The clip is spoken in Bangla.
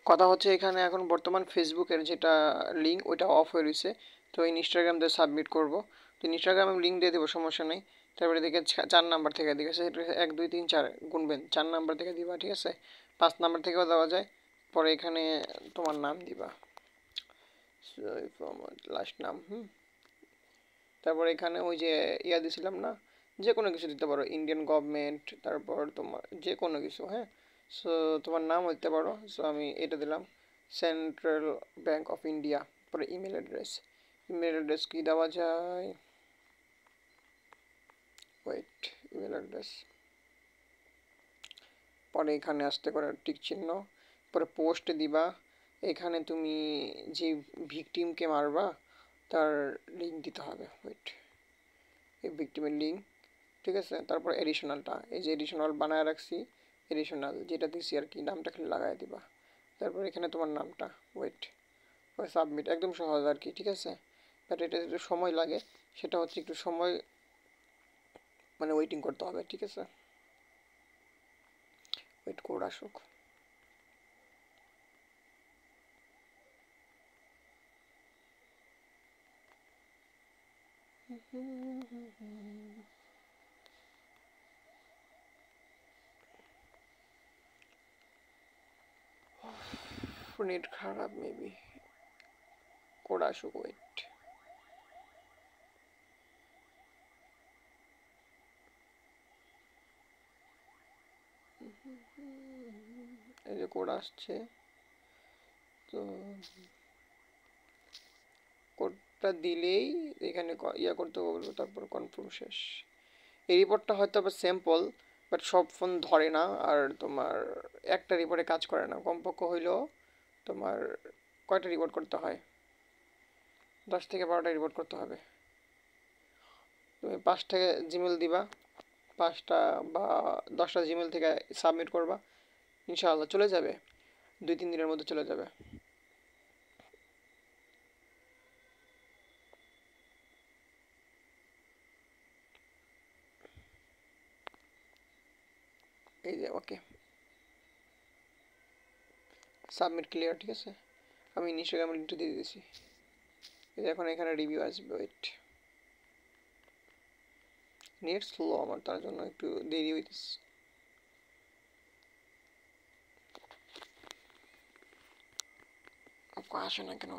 কথা হচ্ছে এখানে এখন বর্তমান ফেসবুকের যেটা লিঙ্ক ওইটা অফ হয়ে রয়েছে। তো ইনস্টাগ্রাম দিয়ে সাবমিট করব। তো ইনস্টাগ্রামে লিঙ্ক দিয়ে দেবো, সমস্যা নেই। তারপরে দেখে 4 নাম্বার থেকে ঠিক আছে, 1 2 3 4 গুনবেন, 4 নাম্বার থেকে দিবা ঠিক আছে। 5 নাম্বার থেকেও দেওয়া যায়। পরে এখানে তোমার নাম দিবা, লাস্ট নাম। তারপর এখানে ওই যে ইয়া দিছিলাম না, যে কোনো কিছু দিতে পারো, ইন্ডিয়ান গভর্নমেন্ট, তারপর তোমার যে কোনো কিছু, হ্যাঁ। সো তোমার নাম দিতে পারো। সো আমি এটা দিলাম, সেন্ট্রাল ব্যাংক অফ ইন্ডিয়া। পরে ইমেল অ্যাড্রেস, ইমেল অ্যাড্রেস কি দেওয়া যায়, ওয়েট, ইমেল অ্যাড্রেস। পরে এখানে আসতে করে টিক চিহ্ন, পরে পোস্ট দিবা। এখানে তুমি যে ভিকটিমকে মারবা তার লিঙ্ক দিতে হবে, ওয়েট, এই ভিকটিমের লিঙ্ক, ঠিক আছে। তারপর এডিশনালটা, এই যে এডিশনাল বানায় রাখছি, এডিশনাল যেটা দিছি আর কি, নামটা খালি লাগাই দিবা। তারপর এখানে তোমার নামটা, ওয়েট, সাবমিট, একদম সহজ আর কি, ঠিক আছে। বাট এটা একটু সময় লাগে, সেটা হচ্ছে একটু সময় মানে ওয়েটিং করতে হবে, ঠিক আছে। ওয়েট, কোড আসুক। নেট খারাপ মেবি, কোড আসুক, ওয়েট। এই যে কোড আসছে, তো কোডটা দিলেই এখানে ইয়া করতে বলবো, তারপর কনফার্ম, শেষ। এই রিপোর্টটা হয়তো আবার স্যাম্পল, বাট সব ফোন ধরে না। আর তোমার একটা রিপোর্টে কাজ করে না, কমপক্ষ হইলেও তোমার কয়টা রিপোর্ট করতে হয়, 10 থেকে 12টা রিপোর্ট করতে হবে। তুমি 5টা জিমেল দিবা, 5টা বা 10টা জিমেল থেকে সাবমিট করবা, ইনশাআল্লাহ চলে যাবে, 2-3 দিনের মধ্যে চলে যাবে। এই যে ওকে, সাবমিট ক্লিয়ার, ঠিক আছে। আমি ইনস্টাগ্রাম লিঙ্কটা দিয়ে দিয়েছি। এই যে এখন এখানে রিভিউ আসবে, ওয়েট, নেট স্লো আমার, তার জন্য একটু দেরি হইতেছে। আসে না কেন?